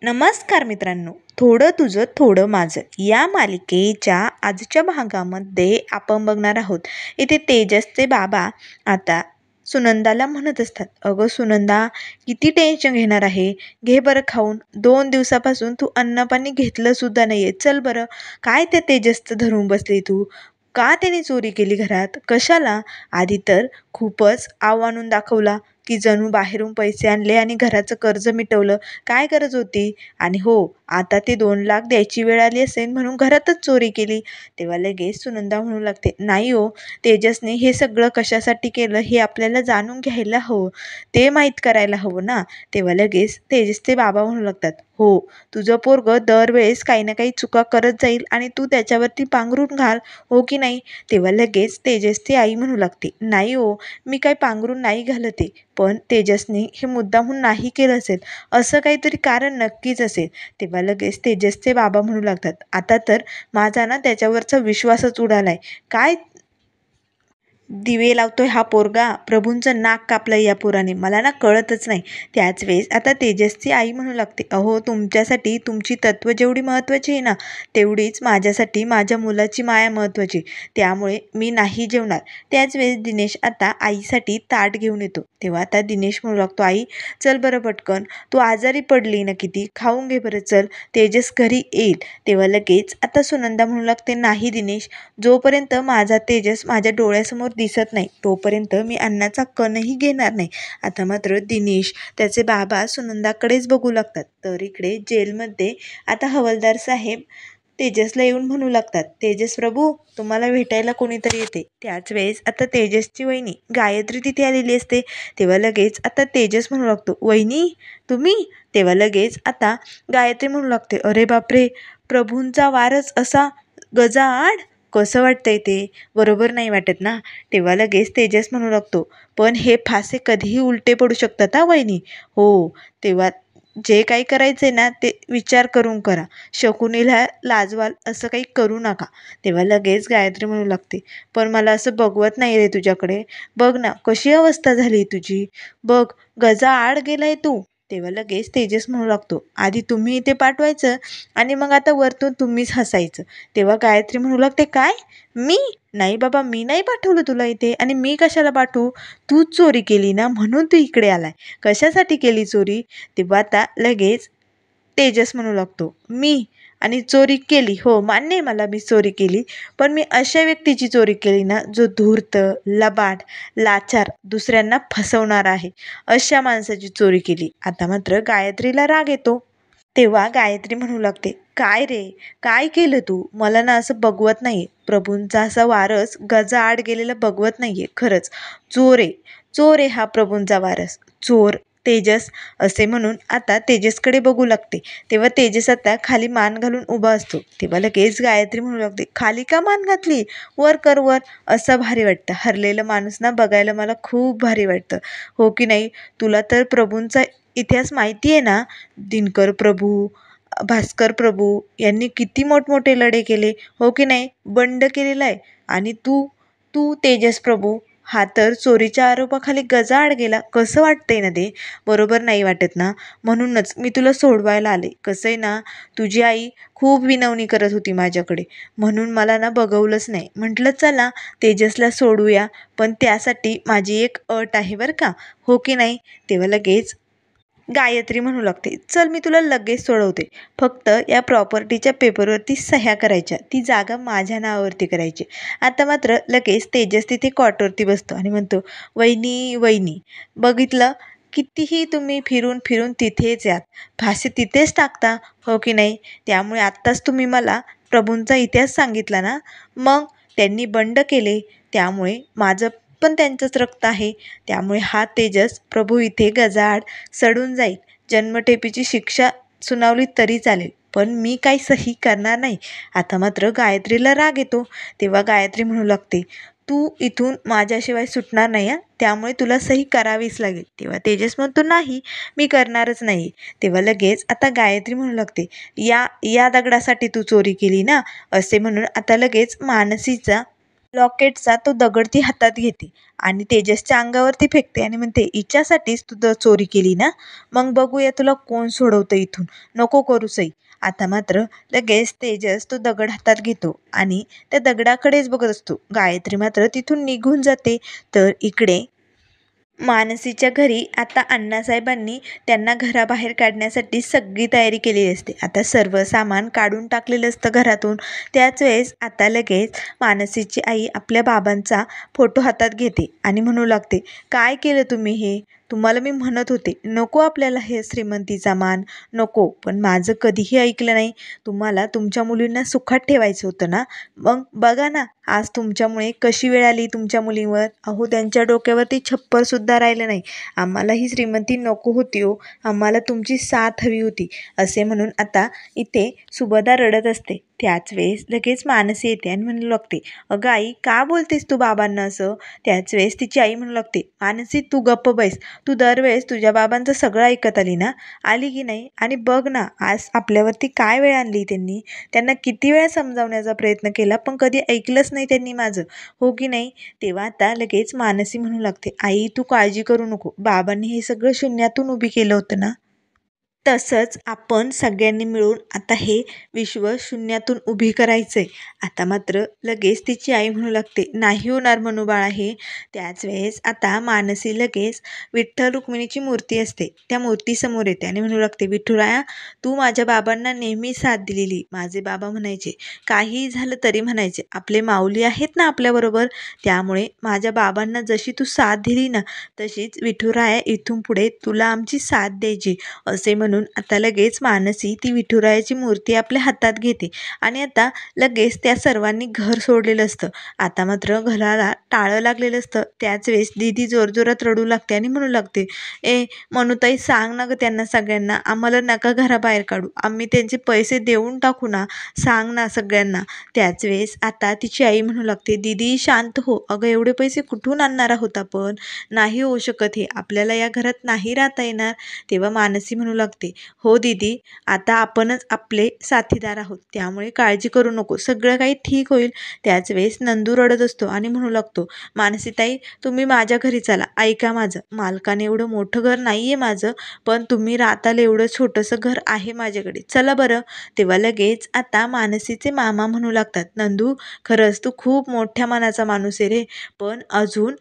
नमस्कार मित्रांनो, थोडं तुझं थोडं माझं या मालिकेच्या आजच्या भागामध्ये आपण बघणार आहोत. इथे तेजसचे बाबा आता सुनंदाला म्हणत असतात, अगं सुनंदा, किती टेन्शन घेणार आहे. घे बरं खाऊन. 2 दिवसापासून तू अन्नपाणी घेतलं सुद्धा नाहीये. चल बरं, काय त्या तेजसचं धरून बसली तू. का त्याने चोरी केली घरात, कशाला. आधी तर खूपच आव आणून दाखवला की जणू बाहेरून पैसे आणले आणि घराचं कर्ज मिटवलं. काय गरज होती. आणि हो, आता ते 2 लाख द्यायची वेळ आली असेल म्हणून घरातच चोरी केली. तेव्हा लगेच सुनंदा म्हणू लागते, नाही हो, तेजसने हे सगळं कशासाठी केलं हे आपल्याला जाणून घ्यायला हवं, ते माहीत करायला हवं ना. तेव्हा लगेच तेजसचे बाबा म्हणू लागतात, हो, तुझं पोरगं दरवेळेस काही ना काही चुका करत जाईल आणि तू त्याच्यावरती पांघरून घाल, हो की नाही. तेव्हा लगेच तेजसची आई म्हणू लागते, नाही हो, मी काही पांघरून नाही घालते, पण तेजसने हे मुद्दामहून नाही केलं असेल, असं काहीतरी कारण नक्कीच असेल. तेव्हा लगेच तेजसचे बाबा म्हणू लागतात, आता तर माझा ना त्याच्यावरचा विश्वासच उडालाय. काय दिवे लावतोय हा पोरगा, प्रभूंचं नाक कापलंय या पोराने, मला ना कळतच नाही. त्याच वेळेस आता तेजसची आई म्हणू लागते, अहो, तुमच्यासाठी तुमची तत्त्व जेवढी महत्त्वाची आहे ना, तेवढीच माझ्यासाठी माझ्या मुलाची माया महत्त्वाची, त्यामुळे मी नाही जेवणार. त्याच वेळेस दिनेश आता आईसाठी ताट घेऊन येतो. तेव्हा आता दिनेश म्हणू लागतो, आई, चल बरं पटकन, तू आजारी पडली ना किती, खाऊन घे बरं, चल, तेजस घरी येईल. तेव्हा लगेच आता सुनंदा म्हणू लागते, नाही दिनेश, जोपर्यंत माझा तेजस माझ्या डोळ्यासमोर दिसत नाही तोपर्यंत मी अन्नाचा कणही घेणार नाही. आता मात्र दिनेश त्याचे बाबा सुनंदाकडेच बघू लागतात. तर इकडे जेलमध्ये आता हवालदार साहेब तेजसला येऊन म्हणू लागतात, तेजस प्रभू, तुम्हाला भेटायला कोणीतरी येते. त्याच वेळेस आता तेजसची वहिनी गायत्री तिथे आलेली असते. तेव्हा लगेच आता तेजस म्हणू लागतो, वहिनी, तुम्ही. तेव्हा लगेच आता गायत्री म्हणू लागते, अरे बापरे, प्रभूंचा वारस असा गजाआड, कसं वाटतंय ते, बरोबर नाही वाटत ना. तेव्हा लगेच तेजस म्हणू लागतो, पण हे फासे कधीही उलटे पडू शकतात हा वहिनी. हो, तेव्हा जे काही करायचे ना ते विचार करून करा, शकुनीला लाजवाल असं काही करू नका. तेव्हा लगेच गायत्री म्हणू लागते, पण मला असं बघवत नाही रे तुझ्याकडे, बघ ना कशी अवस्था झाली तुझी, बघ, गजा आड गेलाय तू. तेव्हा लगेच तेजस म्हणू लागतो, आधी तुम्ही इथे पाठवायचं आणि मग आता वरतून तुम्हीच हसायचं. तेव्हा गायत्री म्हणू लागते, काय, मी नाही बाबा, मी नाही पाठवलं तुला इथे, आणि मी कशाला पाठवू, तूच चोरी केली ना म्हणून तू इकडे आलाय, कशासाठी केली चोरी. तेव्हा आता लगेच तेजस म्हणू लागतो, मी आणि चोरी केली, हो मान्य आहे मला, मी चोरी केली, पण मी अशा व्यक्तीची चोरी केली ना जो धूर्त, लबाड, लाचार, दुसऱ्यांना फसवणार आहे, अशा माणसाची चोरी केली. आता मात्र गायत्रीला राग येतो. तेव्हा गायत्री म्हणू लागते, काय रे, काय केलं तू, मला ना असं बघवत नाही, प्रभूंचा असा वारस गजाआड गेलेला बघवत नाहीये, खरंच चोर आहे, चोर आहे हा प्रभूंचा वारस, चोर. तेजस असे म्हणून आता तेजसकडे बघू लागते. तेव्हा तेजस आता खाली मान घालून उभा असतो. तेव्हा लगेच गायत्री म्हणू लागते, खाली का मान घातली, वर कर वर, असं भारी वाटतं, हरलेलं माणूस ना बघायला मला खूप भारी वाटतं, हो की नाही. तुला तर प्रभूंचा इतिहास माहिती आहे ना, दिनकर प्रभू, भास्कर प्रभू यांनी किती मोठमोठे लढे केले, हो की नाही, बंड केलेला आहे. आणि तू तू तेजस प्रभू हा तर चोरीच्या आरोपाखाली गजाआड गेला, कसं वाटतंय ना ते, बरोबर नाही वाटत ना. म्हणूनच मी तुला सोडवायला आले. कसं आहे ना, तुझी आई खूप विनवणी करत होती माझ्याकडे, म्हणून मला ना बघवलंच नाही, म्हटलं चला तेजसला सोडूया, पण त्यासाठी माझी एक अट आहे बरं का, हो की नाही. तेव्हा लगेच गायत्री म्हणू लागते, चल मी तुला लगेच सोडवते, फक्त या प्रॉपर्टीच्या पेपरवरती सह्या करायच्या, ती जागा माझ्या नावावरती करायची. आता मात्र लगेच तेजस तिथे कॉटवरती बसतो आणि म्हणतो, वहिनी वहिनी, बघितलं, कितीही तुम्ही फिरून फिरून तिथेच यात, फासे तिथेच टाकता, हो की नाही. त्यामुळे आत्ताच तुम्ही मला प्रभूंचा इतिहास सांगितला ना, मग त्यांनी बंड केले, त्यामुळे माझं पण त्यांचंच रक्त आहे, त्यामुळे हा तेजस प्रभू इथे गजाआड सडून जाईल, जन्मठेपेची शिक्षा सुनावली तरी चालेल, पण मी काही सही करणार नाही. आता मात्र गायत्रीला राग येतो. तेव्हा गायत्री म्हणू लागते, तू इथून माझ्याशिवाय सुटणार नाही हां, त्यामुळे तुला सही करावीच लागेल. तेव्हा तेजस म्हणतो, नाही, मी करणारच नाही. तेव्हा लगेच आता गायत्री म्हणू लागते, या या दगडासाठी तू चोरी केली ना, असे म्हणून आता लगेच मानसीचा लॉकेटचा तो दगड ती हातात घेते आणि तेजसच्या अंगावरती फेकते आणि म्हणते, हिच्यासाठीच तू चोरी केली ना? मग बघूया तुला कोण सोडवतं इथून. नको करू सई. आता मात्र लगेच तेजस तो दगड हातात घेतो आणि त्या दगडाकडेच बघत असतो. गायत्री मात्र तिथून निघून जाते. तर इकडे मानसीच्या घरी आता अण्णासाहेबांनी त्यांना घराबाहेर काढण्यासाठी सगळी तयारी केलेली असते. आता सर्व सामान काढून टाकलेलं असतं घरातून. त्याच वेळेस आता लगेच मानसीची आई आपल्या बाबांचा फोटो हातात घेते आणि म्हणू लागते, काय केलं तुम्ही हे? तुम्हाला मी म्हणत होते नको आपल्याला हे श्रीमंतीचा मान, नको. पण माझं कधीही ऐकलं नाही. तुम्हाला तुमच्या मुलींना सुखात ठेवायचं होतं ना? मग बघा ना, आज तुमच्यामुळे कशी वेळ आली तुमच्या मुलींवर. अहो, त्यांच्या डोक्यावरती छप्परसुद्धा राहिलं नाही. आम्हाला ही श्रीमंती नको होती हो, आम्हाला तुमची साथ हवी होती, असे म्हणून आता इथे सुभद्रा रडत असते. त्याच वेळेस लगेच मानसी येते आणि म्हणू लागते, अगं आई, का बोलतेस तू बाबांना असं? त्याच वेळेस तिची आई म्हणू लागते, मानसी तू गप्प बैस. तू दरवेळेस तुझ्या बाबांचं सगळं ऐकत आली ना, आली की नाही? आणि बघ ना, आज आपल्यावरती काय वेळ आणली त्यांनी. त्यांना किती वेळा समजावण्याचा प्रयत्न केला, पण कधी ऐकलंच नाही त्यांनी माझं, हो की नाही? तेव्हा आता लगेच मानसी म्हणू लागते, आई तू काळजी करू नको. बाबांनी हे सगळं शून्यातून उभी केलं होतं ना. तसंच आपण सगळ्यांनी मिळून आता हे विश्व शून्यातून उभी करायचं आहे. आता मात्र लगेच तिची आई म्हणू लागते, नाही होणार म्हणू बाळा हे. त्याच वेळेस आता मानसी लगेच विठ्ठल रुक्मिणीची मूर्ती असते त्या मूर्तीसमोर येते आणि म्हणू लागते, विठुराया, तू माझ्या बाबांना नेहमी साथ दिलेली. माझे बाबा म्हणायचे, काहीही झालं तरी म्हणायचे, आपले माऊली आहेत ना आपल्याबरोबर, त्यामुळे माझ्या बाबांना जशी तू साथ दिली ना, तशीच विठुराया इथून पुढे तुला आमची साथ द्यायची, असे म्हणून आता लगेच मानसी ती विठुरायाची मूर्ती आपल्या हातात घेते आणि आता लगेच त्या सर्वांनी घर सोडलेलं असतं. आता मात्र घराला टाळं लागलेलं असतं. त्याच वेळेस दीदी जोरजोरात रडू लागते आणि म्हणू लागते, मनुताई, सांग ना गं त्यांना सगळ्यांना, आम्हाला नका घराबाहेर काढू, आम्ही त्यांचे पैसे देऊन टाकू ना, सांग ना सगळ्यांना. त्याच वेळेस आता तिची आई म्हणू लागते, दीदी शांत हो. अगं, एवढे पैसे कुठून आणणार आहोत आपण? नाही होऊ शकत हे, आपल्याला या घरात नाही राहता येणार. तेव्हा मानसी म्हणू लागते, हो दीदी, आता आपणच आपले साथीदार आहोत, त्यामुळे काळजी करू नको, सगळं काही ठीक होईल. त्याच वेळेस नंदू रडत असतो आणि म्हणू लागतो, मानसीताई, तुम्ही माझ्या घरी चला, ऐका माझं. मालकाने एवढं मोठं घर नाही आहे माझं, पण तुम्ही राहताल एवढं छोटंसं घर आहे माझ्याकडे, चला बरं. तेव्हा लगेच आता मानसीचे मामा म्हणू लागतात, नंदू, खरंच तू खूप मोठ्या मनाचा माणूस आहे रे, पण अजून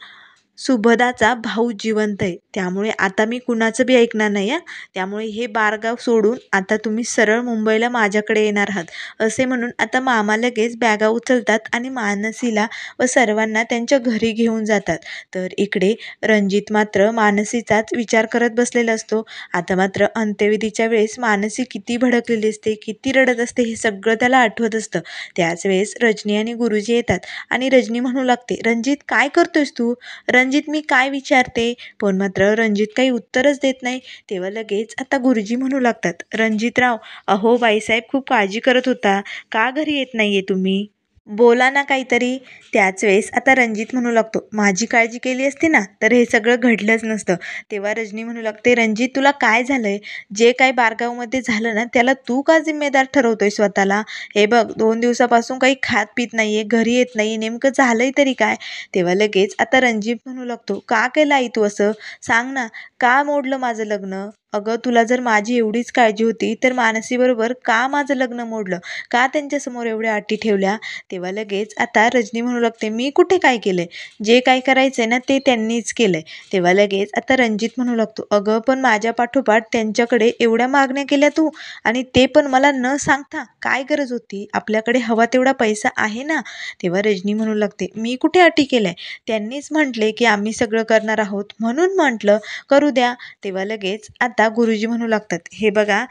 सुभदाचा भाऊ जिवंत आहे, त्यामुळे आता मी कुणाचं बी ऐकणार नाही हां. त्यामुळे हे बारगाव सोडून आता तुम्ही सरळ मुंबईला माझ्याकडे येणार आहात, असे म्हणून आता मामा लगेच बॅगा उचलतात आणि मानसीला व सर्वांना त्यांच्या घरी घेऊन जातात. तर इकडे रणजित मात्र मानसीचाच विचार करत बसलेला असतो. आता मात्र अंत्यविधीच्या वेळेस मानसी किती भडकलेली असते, किती रडत असते, हे सगळं त्याला आठवत असतं. त्याच वेळेस रजनी आणि गुरुजी येतात आणि रजनी म्हणू लागते, रणजित काय करतोयस तू? रणजित, मी काय विचारते, पण मात्र रणजित काही उत्तरच देत नाही. तेव्हा लगेच आता गुरुजी म्हणू लागतात, रणजितराव, अहो बाईसाहेब खूप काळजी करत होता, का घरी येत नाहीये तुम्ही? बोला ना काहीतरी. त्याच वेळेस आता रणजित म्हणू लागतो, माझी काळजी केली असती ना तर हे सगळं घडलंच नसतं. तेव्हा रजनी म्हणू लागते, रणजित तुला काय झालंय? जे काही बारगावमध्ये झालं ना, त्याला तू का जिम्मेदार ठरवतोय स्वतःला? हे बघ, 2 दिवसापासून काही खात पीत नाहीये, घरी येत नाही, नेमकं झालंय तरी काय? तेव्हा लगेच आता रणजित म्हणू लागतो, का केलं आई तू असं? सांग ना, का मोडलं माझं लग्न? अगं, तुला जर माझी एवढीच काळजी होती तर मानसीबरोबर का माझं लग्न मोडलं? का त्यांच्यासमोर एवढ्या अटी ठेवल्या? तेव्हा लगेच आता रजनी म्हणू लागते, मी कुठे काय केलंय? जे काय करायचंय ना ते त्यांनीच केलंय. तेव्हा लगेच आता रणजित म्हणू लागतो, अगं पण माझ्या पाठोपाठ त्यांच्याकडे एवढ्या मागण्या केल्या तू, आणि ते पण मला न सांगता. काय गरज होती? आपल्याकडे हवा तेवढा पैसा आहे ना. तेव्हा रजनी म्हणू लागते, मी कुठे अटी केल्याय? त्यांनीच म्हटले की आम्ही सगळं करणार आहोत, म्हणून म्हटलं करू द्या. तेव्हा लगेच आता गुरुजी म्हणू लागतात, हे बघा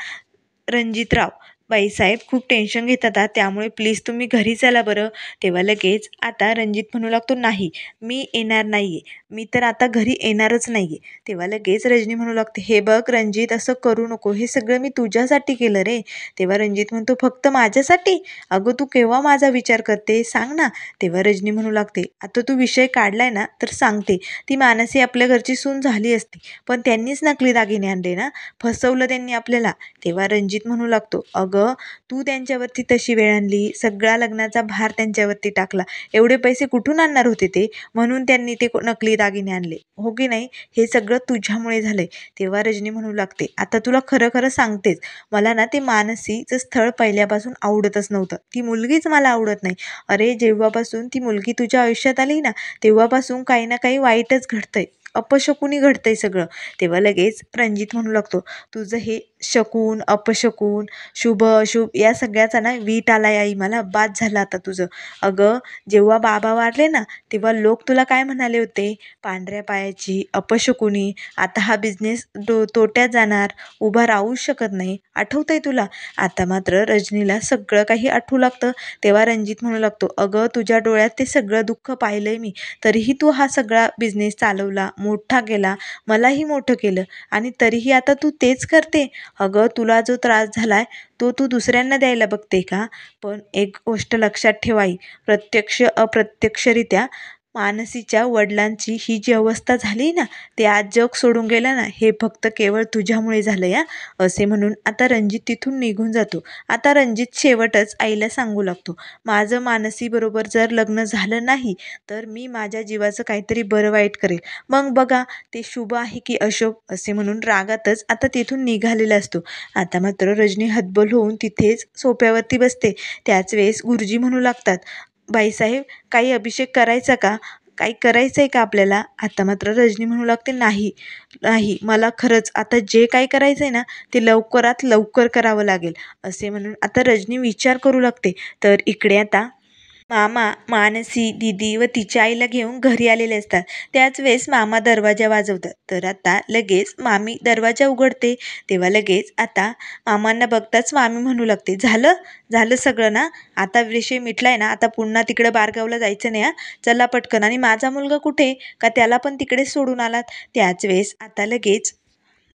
रणजितराव, बाईसाहेब खूप टेन्शन घेतात हां, त्यामुळे प्लीज तुम्ही घरी चला बरं. तेव्हा लगेच आता रणजित म्हणू लागतो, नाही, मी येणार नाही आहे, मी तर आता घरी येणारच नाही आहे. तेव्हा लगेच रजनी म्हणू लागते, हे बघ रणजित, असं करू नको, हे सगळं मी तुझ्यासाठी केलं रे. तेव्हा रणजित म्हणतो, फक्त माझ्यासाठी? अगं, तू केव्हा माझा विचार करते, सांग ना. तेव्हा रजनी म्हणू लागते, आता तू विषय काढलाय ना तर सांगते, ती मानसी आपल्या घरची सून झाली असती, पण त्यांनीच नकली दागिने आणले ना, फसवलं त्यांनी आपल्याला. तेव्हा रणजित म्हणू लागतो, अगं अगं तू त्यांच्यावरती तशी वेळ आणली, सगळा लग्नाचा भार त्यांच्यावरती टाकला, एवढे पैसे कुठून आणणार होते ते, म्हणून त्यांनी ते नकली दागिने आणले हो की नाही, हे सगळं तुझ्यामुळे झालंय. तेव्हा रजनी म्हणू लागते, आता तुला खरं खरं सांगतेच, मला ना ते मानसीचं स्थळ पहिल्यापासून आवडतच नव्हतं, ती मुलगीच मला आवडत नाही. अरे जेव्हापासून ती मुलगी तुझ्या आयुष्यात आली ना, तेव्हापासून काही ना काही वाईटच घडतंय, अपशकुनी घडतंय सगळं. तेव्हा लगेच रणजित म्हणू लागतो, तुझं हे शकून अपशकून शुभ अशुभ या सगळ्याचा ना वीट आलाय आई, मला बाद झालं आता तुझं. अगं जेव्हा बाबा वारले ना, तेव्हा लोक तुला काय म्हणाले होते, पांढऱ्या पायाची अपशकुनी, आता हा बिझनेस तोट्यात जाणार, उभा राहूच शकत नाही, आठवतंय तुला. आता मात्र रजनीला सगळं काही आठवू लागतं. तेव्हा रणजित म्हणू लागतो, अगं तुझ्या डोळ्यात ते सगळं दुःख पाहिलंय मी, तरीही तू हा सगळा बिझनेस चालवला, मोठा केला, मलाही मोठं केलं, आणि तरीही आता तू तेच करते. अगं तुला जो त्रास झालाय तो तू दुसऱ्यांना द्यायला बघते का. पण एक गोष्ट लक्षात ठेवाई, प्रत्यक्ष अप्रत्यक्षरित्या मानसीच्या वडिलांची ही जी अवस्था झाली ना, ते आज जग सोडून गेलं ना, हे फक्त केवळ तुझ्यामुळे झालं या, असे म्हणून आता रणजित तिथून निघून जातो. आता रणजित शेवटच आईला सांगू लागतो, माझं मानसीबरोबर जर लग्न झालं नाही तर मी माझ्या जीवाचं काहीतरी बरं वाईट करेल, मग बघा ते शुभ आहे की अशुभ, असे म्हणून रागातच आता तिथून निघालेला असतो. आता मात्र रजनी हतबल होऊन तिथेच सोफ्यावरती बसते. त्याच वेळेस गुरुजी म्हणू लागतात, बाईसाहेब काही अभिषेक करायचा का, काही करायचं आहे का आपल्याला. आता मात्र रजनी म्हणू लागते, नाही नाही, मला खरंच आता जे काही करायचं आहे ना, ते लवकरात लवकर करावं लागेल, असे म्हणून आता रजनी विचार करू लागते. तर इकडे आता मामा मानसी दीदी व तिच्या आईला घेऊन घरी आलेले असतात. त्याच वेळेस मामा दरवाजा वाजवतात. तर आता लगेच मामी दरवाजा उघडते. तेव्हा लगेच आता मामांना बघताच मामी म्हणू लागते, झालं झालं सगळं ना, आता विषय मिटलाय ना, आता पुन्हा तिकडं बारगावला जायचं नाही, चला पटकन. आणि माझा मुलगा कुठे, का त्याला पण तिकडेच सोडून आलात. त्याच वेळेस आता लगेच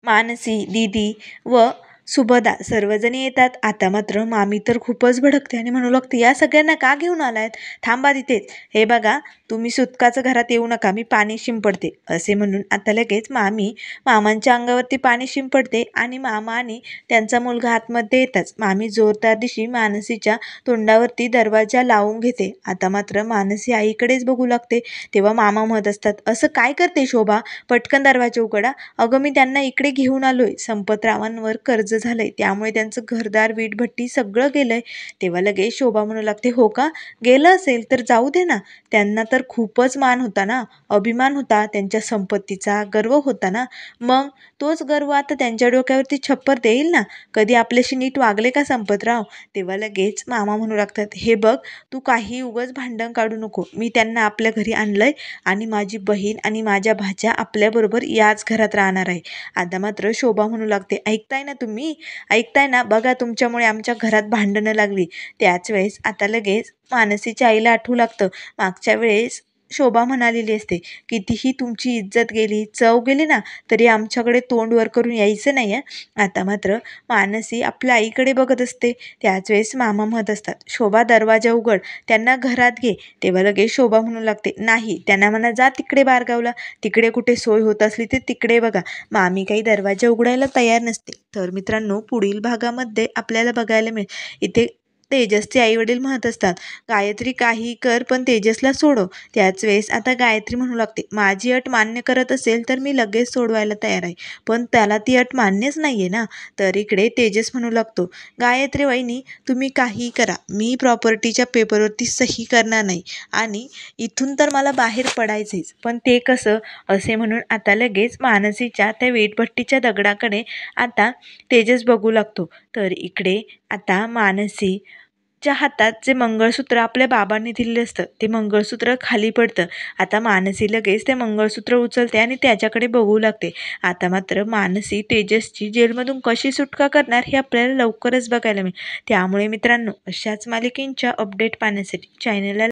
मानसी दीदी व सुभदा सर्वजणी येतात. आता मात्र मामी तर खूपच भडकते आणि म्हणू लागते, या सगळ्यांना का घेऊन आलायत, थांबा तिथेच, हे बघा तुम्ही सुतकाचं घरात येऊ नका, मी पाणी शिंपडते, असे म्हणून आता लगेच मामी मामांच्या अंगावरती पाणी शिंपडते. आणि मामा आणि त्यांचा मुलगा आतमध्ये येताच मामी जोरदार दिशी मानसीच्या तोंडावरती दरवाजा लावून घेते. आता मात्र मानसी आईकडेच बघू लागते. तेव्हा मामा म्हणत असतात, असं काय करते शोभा, पटकन दरवाजा उघडा. अगं मी त्यांना इकडे घेऊन आलोय, संपतरावांवर कर्ज झालंय, त्यामुळे त्यांचं घरदार वीटभट्टी सगळं गेलंय. तेव्हा लगेच शोभा म्हणू लागते, हो का, गेलं असेल तर जाऊ दे ना, त्यांना तर खूपच मान होता ना, अभिमान होता, त्यांच्या संपत्तीचा गर्व होता ना, मग तोच गर्व आता त्यांच्या डोक्यावरती छप्पर देईल ना, कधी आपल्याशी नीट वागले का संपतराव. तेव्हा लगेच मामा म्हणू लागतात, हे बघ तू काही उगाच भांडण काढू नको, मी त्यांना आपल्या घरी आणलंय आणि माझी बहीण आणि माझ्या भाच्या आपल्याबरोबर याच घरात राहणार आहे. आता मात्र शोभा म्हणू लागते, ऐकताय ना तुम्ही, ऐकताय ना, बघा तुमच्यामुळे आमच्या घरात भांडणं लागली. त्याच वेळेस आता लगेच मानसीच्या आईला आठवू लागतं, मागच्या वेळेस शोभा म्हणालेली असते, कितीही तुमची इज्जत गेली, चव गेली ना, तरी आमच्याकडे तोंड वर करून यायचं नाही आहे. आता मात्र मानसी आपल्या आईकडे बघत असते. त्याच वेळेस मामा म्हणत असतात, शोभा दरवाजा उघड, त्यांना घरात घे. तेव्हा लगेच शोभा म्हणू लागते, नाही, त्यांना म्हणा जा तिकडे बारगावला, तिकडे कुठे सोय होत असली तर तिकडे बघा. मामी काही दरवाजा उघडायला तयार नसते. तर मित्रांनो, पुढील भागामध्ये आपल्याला बघायला मिळेल, इथे तेजसचे आई वडील म्हणत असतात, गायत्री काही कर पण तेजसला सोडव. त्याच वेळेस आता गायत्री म्हणू लागते, माझी अट मान्य करत असेल तर मी लगेच सोडवायला तयार आहे, पण त्याला ती अट मान्यच नाही आहे ना. तर इकडे तेजस म्हणू लागतो, गायत्री वहिनी तुम्ही काही करा, मी प्रॉपर्टीच्या पेपरवरती सही करणार नाही आणि इथून तर मला बाहेर पडायचंच, पण ते कसं, असे म्हणून आता लगेच मानसीच्या त्या वीटभट्टीच्या दगडाकडे आता तेजस बघू लागतो. तर इकडे आता मानसीच्या हातात जे मंगळसूत्र आपल्या बाबांनी दिलेलं असतं ते मंगळसूत्र खाली पडतं. आता मानसी लगेच ते मंगळसूत्र उचलते आणि त्याच्याकडे बघू लागते. आता मात्र मानसी तेजसची जेलमधून कशी सुटका करणार हे आपल्याला लवकरच बघायला मिळेल. त्यामुळे मित्रांनो, अशाच मालिकेंच्या अपडेट पाहण्यासाठी चॅनलला